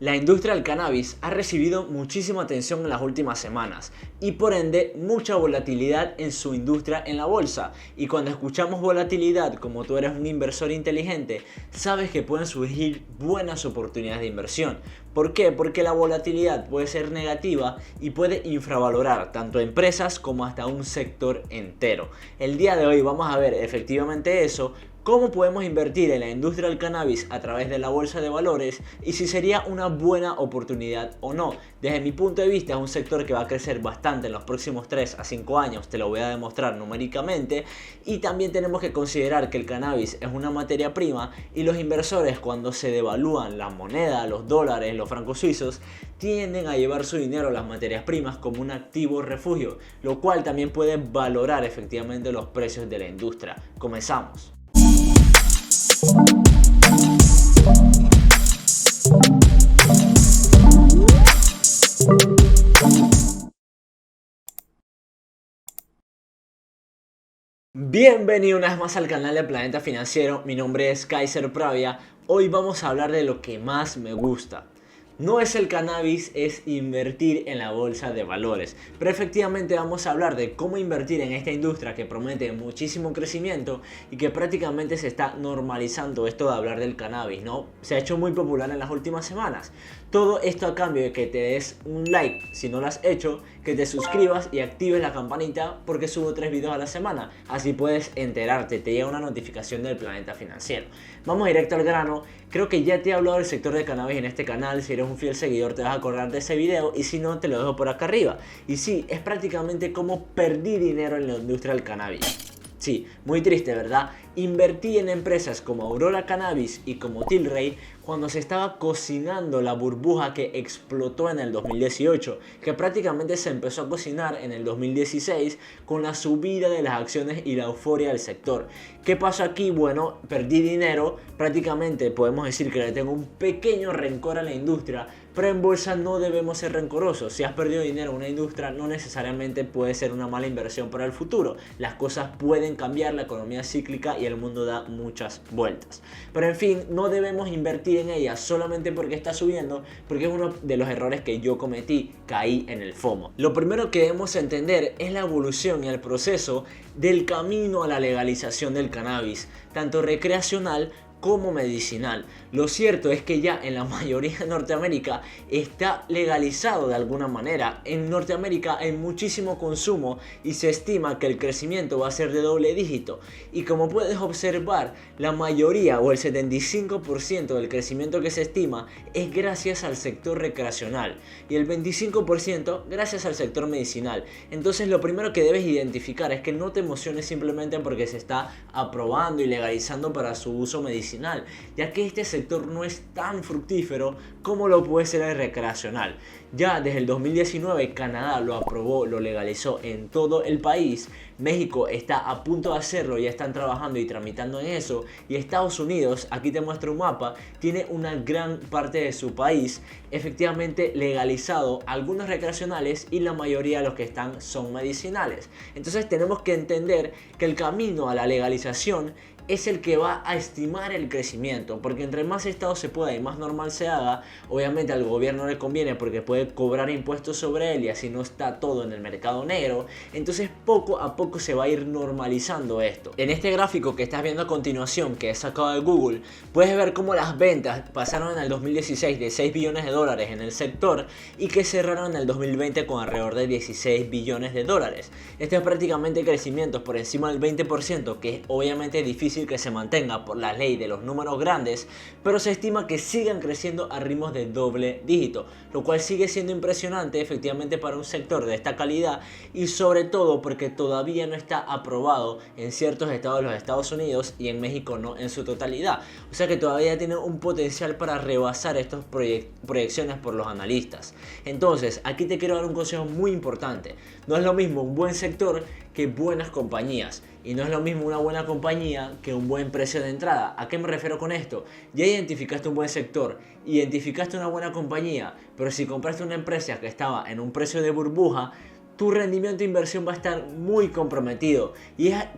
La industria del cannabis ha recibido muchísima atención en las últimas semanas y por ende mucha volatilidad en su industria en la bolsa. Y cuando escuchamos volatilidad, como tú eres un inversor inteligente, sabes que pueden surgir buenas oportunidades de inversión. ¿Por qué? Porque la volatilidad puede ser negativa y puede infravalorar tanto empresas como hasta un sector entero. El día de hoy vamos a ver efectivamente eso. ¿Cómo podemos invertir en la industria del cannabis a través de la bolsa de valores y si sería una buena oportunidad o no? Desde mi punto de vista es un sector que va a crecer bastante en los próximos 3 a 5 años, te lo voy a demostrar numéricamente, y también tenemos que considerar que el cannabis es una materia prima y los inversores, cuando se devalúan la moneda, los dólares, los francos suizos, tienden a llevar su dinero a las materias primas como un activo refugio, lo cual también puede valorar efectivamente los precios de la industria. Comenzamos. Bienvenido una vez más al canal de Planeta Financiero, mi nombre es Kaiser Pravia. Hoy vamos a hablar de lo que más me gusta. No es el cannabis, es invertir en la bolsa de valores. Pero efectivamente vamos a hablar de cómo invertir en esta industria que promete muchísimo crecimiento y que prácticamente se está normalizando esto de hablar del cannabis, ¿no? Se ha hecho muy popular en las últimas semanas. Todo esto a cambio de que te des un like si no lo has hecho, que te suscribas y actives la campanita porque subo 3 videos a la semana. Así puedes enterarte, te llega una notificación del Planeta Financiero. Vamos directo al grano. Creo que ya te he hablado del sector de cannabis en este canal. Si eres un fiel seguidor te vas a acordar de ese video y si no te lo dejo por acá arriba. Y sí, es prácticamente como perdí dinero en la industria del cannabis. Sí, muy triste, ¿verdad? Invertí en empresas como Aurora Cannabis y como Tilray cuando se estaba cocinando la burbuja que explotó en el 2018, que prácticamente se empezó a cocinar en el 2016 con la subida de las acciones y la euforia del sector. ¿Qué pasó aquí? Bueno, perdí dinero, prácticamente podemos decir que le tengo un pequeño rencor a la industria, pero en bolsa no debemos ser rencorosos. Si has perdido dinero en una industria, no necesariamente puede ser una mala inversión para el futuro. Las cosas pueden cambiar, la economía es cíclica y el mundo da muchas vueltas. Pero en fin, no debemos invertir en ella solamente porque está subiendo, porque es uno de los errores que yo cometí, caí en el FOMO. Lo primero que debemos entender es la evolución y el proceso del camino a la legalización del cannabis, tanto recreacional como medicinal. Lo cierto es que ya en la mayoría de Norteamérica está legalizado de alguna manera. En Norteamérica hay muchísimo consumo y se estima que el crecimiento va a ser de doble dígito. Y como puedes observar, la mayoría o el 75% del crecimiento que se estima es gracias al sector recreacional y el 25% gracias al sector medicinal. Entonces lo primero que debes identificar es que no te emociones simplemente porque se está aprobando y legalizando para su uso medicinal, ya que este sector no es tan fructífero como lo puede ser el recreacional. Ya desde el 2019 Canadá lo aprobó, lo legalizó en todo el país. México está a punto de hacerlo, ya están trabajando y tramitando en eso. Y Estados Unidos, aquí te muestro un mapa, tiene una gran parte de su país efectivamente legalizado, algunos recreacionales y la mayoría de los que están son medicinales. Entonces tenemos que entender que el camino a la legalización es el que va a estimar el crecimiento, porque entre más estados se pueda y más normal se haga, obviamente al gobierno le conviene porque puede cobrar impuestos sobre él y así no está todo en el mercado negro. Entonces poco a poco se va a ir normalizando esto. En este gráfico que estás viendo a continuación, que he sacado de Google, puedes ver cómo las ventas pasaron en el 2016 de 6 billones de dólares en el sector y que cerraron en el 2020 con alrededor de 16 billones de dólares. Este es prácticamente crecimientos por encima del 20%, que es obviamente difícil que se mantenga por la ley de los números grandes, pero se estima que sigan creciendo a ritmos de doble dígito, lo cual sigue siendo impresionante efectivamente para un sector de esta calidad y sobre todo porque todavía no está aprobado en ciertos estados de los Estados Unidos y en México no en su totalidad, o sea que todavía tiene un potencial para rebasar estas proyecciones por los analistas. Entonces aquí te quiero dar un consejo muy importante: no es lo mismo un buen sector que buenas compañías, y no es lo mismo una buena compañía que un buen precio de entrada. ¿A qué me refiero con esto? Ya identificaste un buen sector, identificaste una buena compañía, pero si compraste una empresa que estaba en un precio de burbuja, tu rendimiento de inversión va a estar muy comprometido.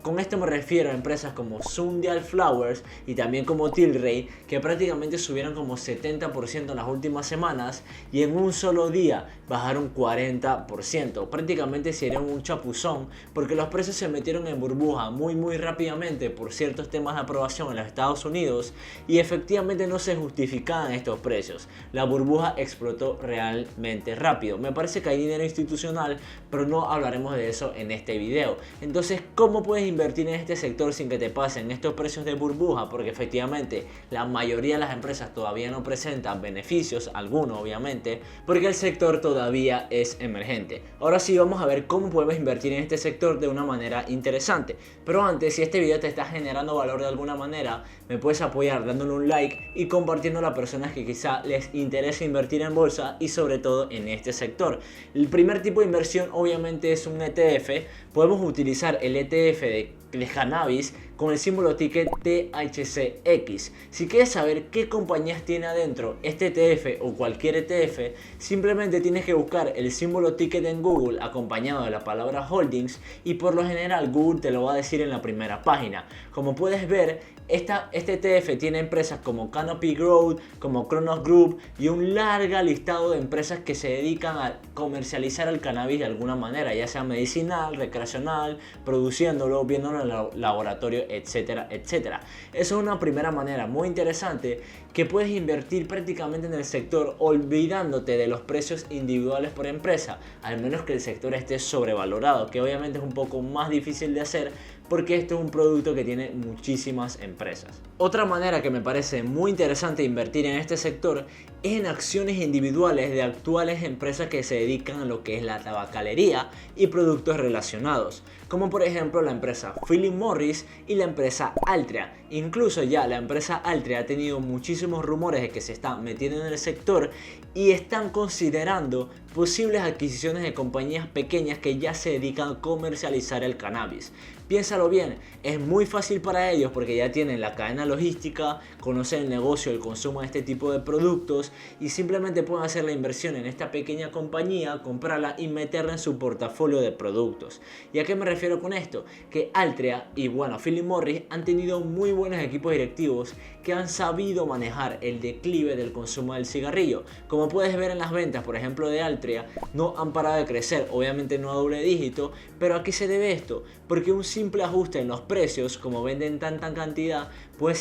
Con esto me refiero a empresas como Sundial Flowers y también como Tilray, que prácticamente subieron como 70% en las últimas semanas y en un solo día bajaron 40%. Prácticamente se dieron un chapuzón porque los precios se metieron en burbuja muy rápidamente por ciertos temas de aprobación en los Estados Unidos y efectivamente no se justificaban estos precios. La burbuja explotó realmente rápido. Me parece que hay dinero institucional, pero no hablaremos de eso en este video. Entonces, ¿cómo puedes invertir en este sector sin que te pasen estos precios de burbuja? Porque efectivamente la mayoría de las empresas todavía no presentan beneficios, algunos obviamente, porque el sector todavía es emergente. Ahora sí vamos a ver cómo podemos invertir en este sector de una manera interesante. Pero antes, si este video te está generando valor de alguna manera, me puedes apoyar dándole un like y compartiendo a personas que quizá les interese invertir en bolsa y sobre todo en este sector. El primer tipo de inversión obviamente es un ETF. Podemos utilizar el ETF de cannabis con el símbolo ticket THCX. Si quieres saber qué compañías tiene adentro este ETF o cualquier ETF, simplemente tienes que buscar el símbolo ticket en Google acompañado de la palabra holdings y por lo general Google te lo va a decir en la primera página. Como puedes ver, este ETF tiene empresas como Canopy Growth, como Cronos Group y un largo listado de empresas que se dedican a comercializar el cannabis de alguna manera, ya sea medicinal, recreacional, produciéndolo, viéndolo en el laboratorio, etcétera, etcétera. Eso es una primera manera muy interesante que puedes invertir prácticamente en el sector olvidándote de los precios individuales por empresa, al menos que el sector esté sobrevalorado, que obviamente es un poco más difícil de hacer porque esto es un producto que tiene muchísimas empresas. Otra manera que me parece muy interesante invertir en este sector es en acciones individuales de actuales empresas que se dedican a lo que es la tabacalería y productos relacionados, como por ejemplo la empresa Philip Morris y la empresa Altria. Incluso ya la empresa Altria ha tenido muchísimos rumores de que se está metiendo en el sector y están considerando posibles adquisiciones de compañías pequeñas que ya se dedican a comercializar el cannabis. Piénsalo bien, es muy fácil para ellos porque ya tienen la cadena logística, conocen el negocio, el consumo de este tipo de productos y simplemente pueden hacer la inversión en esta pequeña compañía, comprarla y meterla en su portafolio de productos. ¿Y a qué me refiero con esto? Que Altria y Philip Morris han tenido muy buenos equipos directivos que han sabido manejar el declive del consumo del cigarrillo. Como puedes ver en las ventas, por ejemplo de Altria, no han parado de crecer, obviamente no a doble dígito, pero ¿a qué se debe esto? Porque un simple ajuste en los precios, como venden tanta cantidad, puede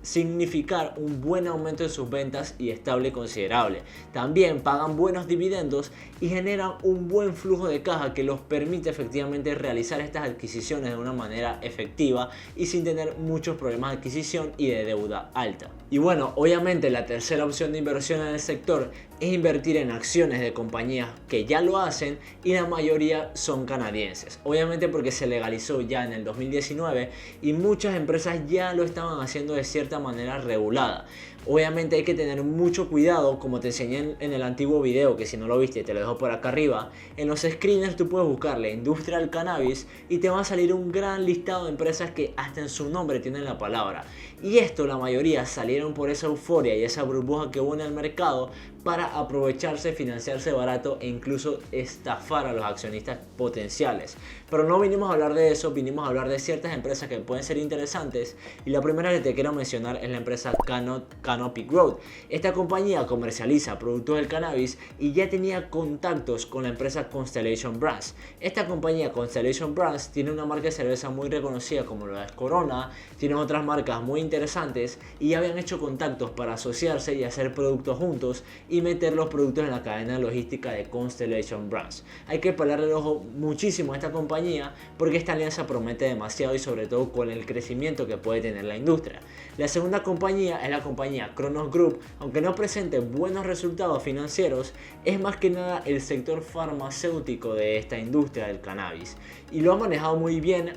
significar un buen aumento de sus ventas y estable considerable. También pagan buenos dividendos y generan un buen flujo de caja que los permite efectivamente realizar estas adquisiciones de una manera efectiva y sin tener muchos problemas de adquisición y de deuda alta. Y bueno, obviamente la tercera opción de inversión en el sector es invertir en acciones de compañías que ya lo hacen y la mayoría son canadienses. Obviamente porque se legalizó ya en el 2019 y muchas empresas ya lo estaban haciendo de cierta manera regulada. Obviamente hay que tener mucho cuidado, como te enseñé en el antiguo video, que si no lo viste te lo dejo por acá arriba. En los screeners tú puedes buscar la industria del cannabis y te va a salir un gran listado de empresas que hasta en su nombre tienen la palabra. Y esto la mayoría salieron por esa euforia y esa burbuja que hubo en el mercado para aprovecharse, financiarse barato e incluso estafar a los accionistas potenciales. Pero no vinimos a hablar de eso, vinimos a hablar de ciertas empresas que pueden ser interesantes y la primera que te quiero mencionar es la empresa Canopy Growth. Esta compañía comercializa productos del cannabis y ya tenía contactos con la empresa Constellation Brands. Esta compañía Constellation Brands tiene una marca de cerveza muy reconocida como la es Corona, tiene otras marcas muy interesantes y ya habían hecho contactos para asociarse y hacer productos juntos y meter los productos en la cadena logística de Constellation Brands. Hay que pelarle el ojo muchísimo a esta compañía porque esta alianza promete demasiado y sobre todo con el crecimiento que puede tener la industria. La segunda compañía es la compañía Cronos Group. Aunque no presente buenos resultados financieros, es más que nada el sector farmacéutico de esta industria del cannabis y lo han manejado muy bien,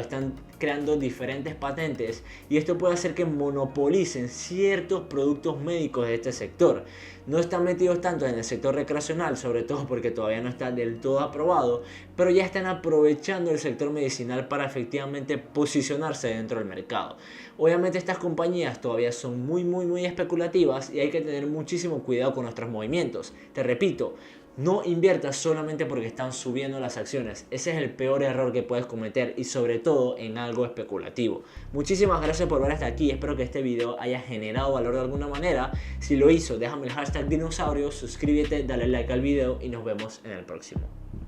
están creando diferentes patentes y esto puede hacer que monopolicen ciertos productos médicos de este sector. No están metidos tanto en el sector recreacional, sobre todo porque todavía no está del todo aprobado, pero ya están aprovechando el sector medicinal para efectivamente posicionarse dentro del mercado. Obviamente estas compañías todavía son muy especulativas y hay que tener muchísimo cuidado con nuestros movimientos. Te repito, No inviertas solamente porque están subiendo las acciones. Ese es el peor error que puedes cometer y sobre todo en algo especulativo. Muchísimas gracias por ver hasta aquí. Espero que este video haya generado valor de alguna manera. Si lo hizo, déjame el hashtag dinosaurio, suscríbete, dale like al video y nos vemos en el próximo.